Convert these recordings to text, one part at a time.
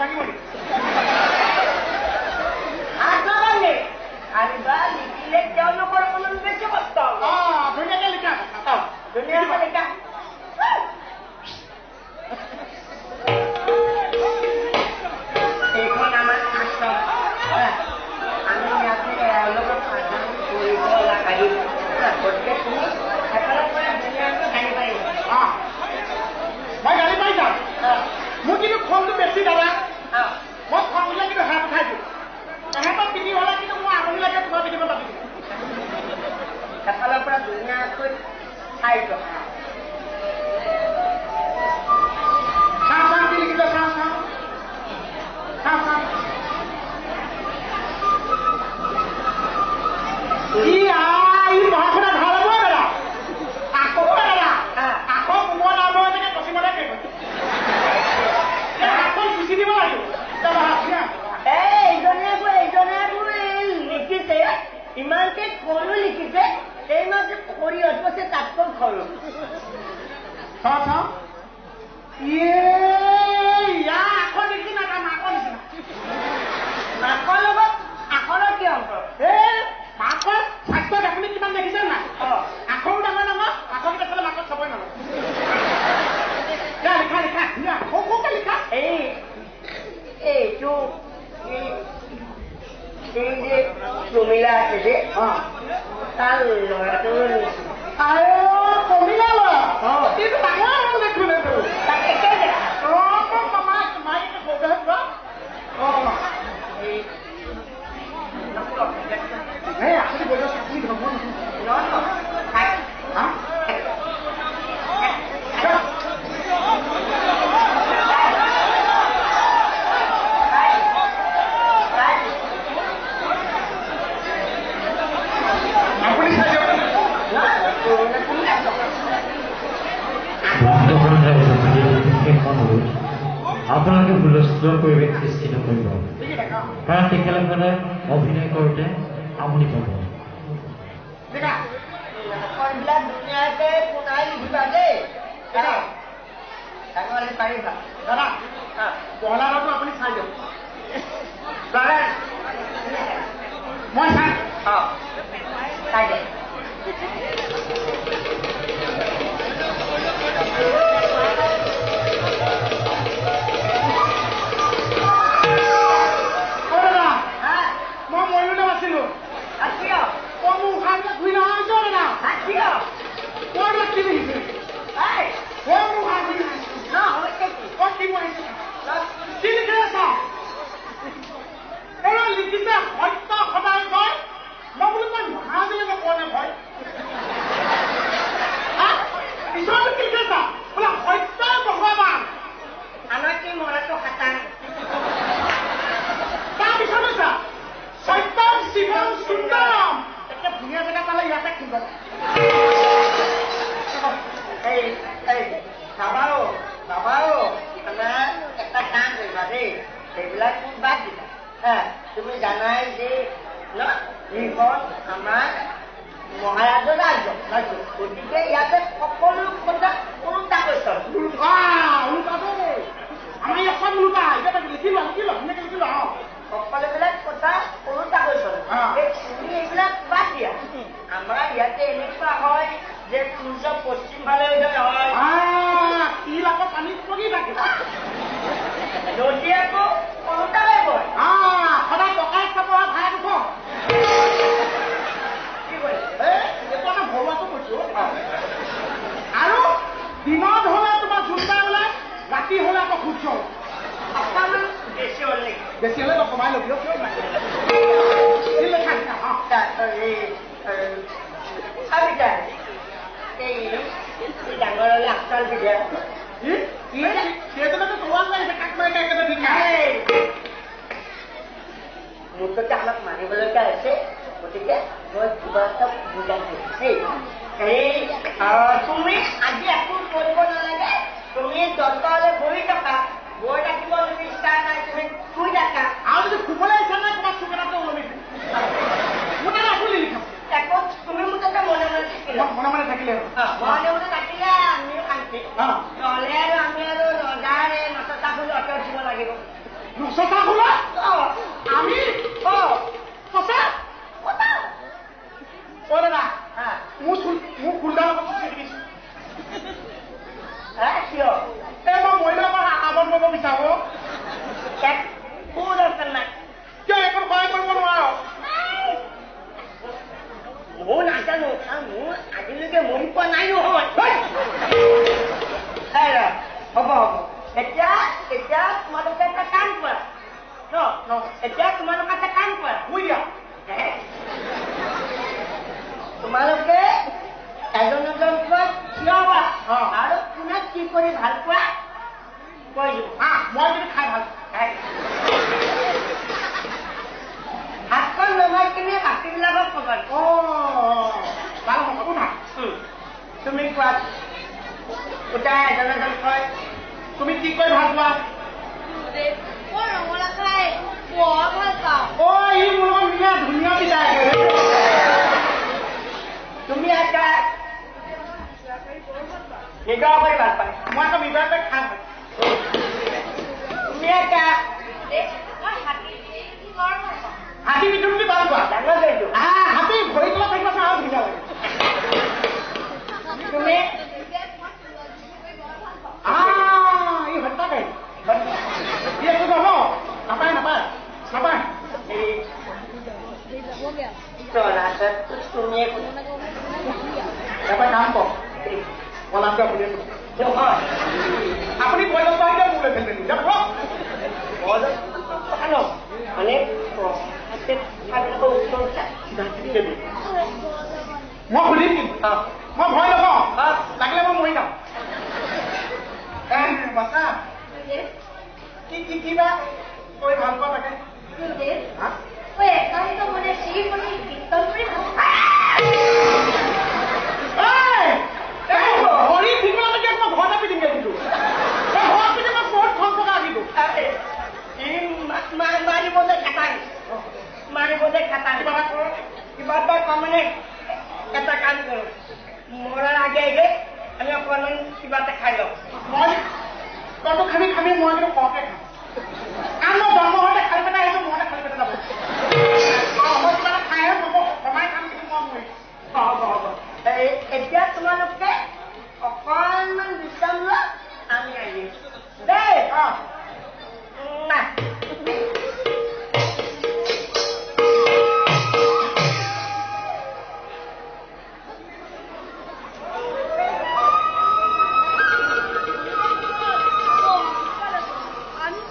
ভাঙিব নেকি লিখিলে তেওঁলোকৰ অকণমান বেছি কষ্ট ধুনীয়াকে লিখা ধুনীয়াকৈ লিখা এইখন আমাৰ আশ্ৰম আমি ইয়াতে এওঁলোকক সাধন কৰিব লাগিব গতিকে তুমি এফালৰ পৰা ধুনীয়াকৈ গাড়ী পাৰিব মই গাড়ী পাই যাম মোৰ কিন্তু খংটো বেছি দাদা মই খং দিলে কিন্তু হাত উঠাই দিওঁ এহেঁতক পিন্ধি হ'লে কিন্তু মই আমনি লাগে তোমাৰ পিন্ধিব পাতিম এফালৰ পৰা ধুনীয়াকৈ চাই যোৱা চাওঁ চাওঁ কি লিখিছে চাওঁ চাওঁ চাওঁ চাওঁ ই পঢ়া শুনা ভাল হ'ব দাদা আকৌ দাদা আকৌ কোমল আৰু এনেকে পশ্চিমতে হাতখন গুচি দিব লাগিব এইজনে লিখিছে ইমানকে সৰু লিখিছে এই মাছে সৰিয়ত কৈছে তাতকৈ সৰু চাওঁ চাওঁ ইয়াৰ আখৰ দেখি নাযাম মাকৰ নিচিনা মাকৰ লগত আখৰৰ কি অংশ মাকৰ স্বাস্থ্যত আপুনি কিমান দেখিছে নাই আখৰো ডাঙৰ ডাঙৰ আখৰকেইটা চালে মাকক চাবই নালাগে লিখা লিখা ধুনীয়া সৌকে লিখা এইটো এই যে প্ৰমিলা আছে যে তাৰ ল'ৰাটোৰ প্ৰমিলা ল'ৰা এইটো ডাঙৰ হ'ল দেখোন এইটো তাক একেই দেখা আপুনি বজাৰত চাকৰি ধৰব আপোনালোকে হুলস্থুল পৰিৱেশ সৃষ্টি নকৰিব কাৰণ তেখেতসকলে অভিনয় কৰোঁতে আমনি পাব বিলাক ধুনীয়াকে পুনাই লিখিবা দেই পাৰিবা দাদা পহলাটো আপুনি চাই দিয়ক মই চাই চাই দে লিখিছে সত্য সদায় কয় মই বোলো মই মহাজনে নকোৱা নে ভয় পিছতো কি লিখিছা বোলে সত্যই ভগৱান আমাৰ কি মৰাটো খাটাং তাৰপিছত হৈছে সত্যম শিৱম সুন্দৰম এতিয়া ধুনীয়া জেগা পালে ইয়াতে খুব বাবাও আমাৰ এটা কাম কৰিবা দেই সেইবিলাক বাদ দিবা তুমি জানাই যে এইখন আমাৰ মহাৰাজৰ ৰাজ্য গতিকে ইয়াতে সকলো কথা ওলোটা কৈছে আমাৰ ইয়াত চব ওলোটা এতিয়া লিখিলো ধুনীয়াকে লিখিলো সকলোবিলাক কথা ওলোটা কৈছে তুমি এইবিলাক বাদ দিয়া আমাৰ ইয়াতে এনেকুৱা হয় যে সূৰ্য পশ্চিম ফালে উদয় হয় তিল আকৌ পানীত পৰি থাকে নদী আকৌ ওলোটালৈ গৈ সদায় টকাই খাব ভাই উঠ কি কৰিছে এইটো এটা ঘৰুৱাটো কৈছো আৰু দিনত হলে তোমাৰ জোনটা ওলাই ৰাতি হলে আকৌ সূৰ্য অকণমান বেছি হ'ল নেকি বেছি হলে কমাই ল'বি এই ডাঙৰলৈ আফতাল বিধে মুঠতে আমাক মানিবলগীয়া হৈছে গতিকে মই কিবা এটা বুজাই তুমি আজি একো কৰিব নালাগে তুমি দললে বহি থকা বৈ ৰাখিব ইচ্ছা নাই তুমি শুই থাকা আৰু যদি শুবলৈ ইচ্ছা নাই তোমাৰ চুকেটাটো ওলমি মোৰ তাত আপুনি লিখা একো তুমি মোৰ তাতে মনে মনে থাকিলে মনে থাকিলে মনে মনে থাকিলে আমিও শান্তি নহ'লে আৰু আমি আৰু ৰজাৰ নচটা ফুল অঁতৰ দিব লাগিব সঁচা খোলা আমি সঁচা ও দাদা মোক খুন্দাৰ লগত চিঠি দিছো কিয় এই মই মহিলাৰ পৰা আগত ল'ব বিচাৰো কোন আছে নাই কিয় একো সহায় কৰিব নোৱাৰো মোৰ নাজানো মোৰ আজিলৈকে মৰি পোৱা নাই নহয় হ'ব এতিয়া তোমালোকে এটা কাম কৰা এতিয়া তোমালোকে এটা কাম কৰা শুই দিয়া তোমালোকে এজন এজনকৈ থিয় হোৱা আৰু কোনে কি কৰি ভাল পোৱা কৈ দিওঁ মই যদি খাই ভাল হাতখন নমাই কিনে বাকীবিলাকক ক'বা ভাল হ'ব শুনা তুমি কোৱা উঠাই এজন এজনকৈ তুমি কি কৰি ভাল পোৱা মই ৰঙালাও খাই বৰ ভাল পাওঁ ই মোৰ লগত ধুনীয়া পিতাই তুমি এটা নিজৰ কৰি ভাল পায় মই আকৌ বিবাহতে খাম তুমি এটা মই হাতী বৰ ভাল পাওঁ হাতী পিঠু বুলি ভাল পোৱা ডাঙৰ কৰিছো হাতী ভৰি তলত থাকিব আৰু ধুনীয়া লাগে তুমি ই হত্যাকাৰী ই একো যাব নাপায় তুমি এটা কাম কৰক পলামটো আপুনি পইচা পাৰিলে মোক লৈ ফেলবে যাব মানে মই সুধিম কিন্তু মই ভয় নকওঁ লাগিলে মই মৰি যাম বাচা কিবা কৈ ভাল পোৱা তাকে একান্ত মনে শ্ৰী কৰি কীৰ্তন কৰি হৰি ঠিকলৈকে মই ঘৰতে পিটিম কিন্তু ঘৰত পিটি মই বহুত থন থকা আহিলো মাৰিবলৈ খাটাং কিবা এটা মানে এটা কাম কৰোঁ মৰাৰ আগে আমি অকণমান কিবা এটা খাই লওঁ মই তইতো খাবি মই কিন্তু সৰহকে খাম মই জন্ম হওঁতে খালি পেটা আহিছো মতে খালি পেটা যাব মই কিবা এটা খাইহে সমাই খাম কিন্তু মই মৰিম হ'ব এতিয়া তোমালোকে অকণমান বিশ্ৰাম লোৱা আমি আহিম দেই নাই আমি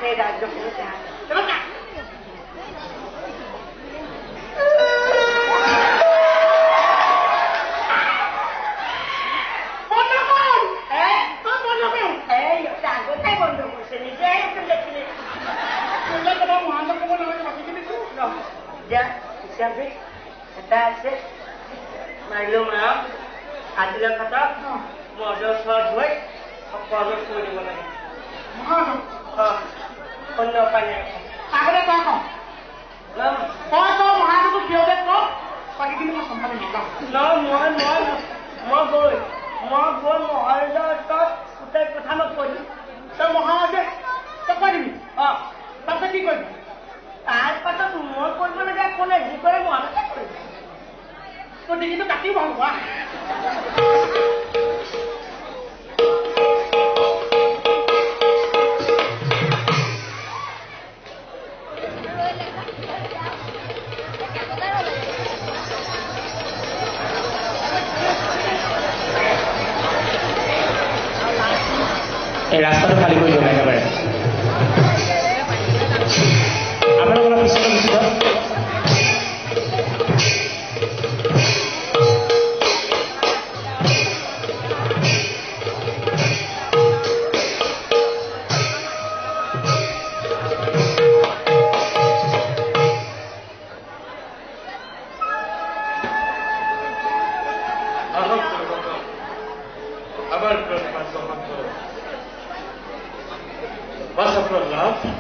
সেই ৰাজ্যখনত কেনেকুৱা আগতে বন্ধ কৰিছে নিজে দেখিলে মহাজন ক'ব নালাগে বাকী কিনিছো এতিয়া হিচাপে এটা আছে মাৰিলেও মাৰক আজিলৈ খাটক মজৰ ওচৰত গৈ সকলো কৈ দিব লাগে মহাজন অন্য উপায় নাই আগতে তই কওঁ তই মহাজনক সিহঁতে কওঁ বাকীখিনি মই চম্ভালি নলওঁ মই গৈ মহাৰাজৰ ওচৰত গোটেই কথা মই কৈ দিম তই মহাৰাজে তই কৈ দিবি তাৰপিছত কি কৰিবি তাৰ পাছত মই কৰিব লাগে কোনে যি কৰে মহাৰাজে কৰিব তোৰ ডিঙিটো কাটিও ভাল হোৱা এই ৰাস্তাটো খালী কৰি দিয়ক একেবাৰে আপোনালোক অলপ পিছলৈ গুচি যাওক What's up, love?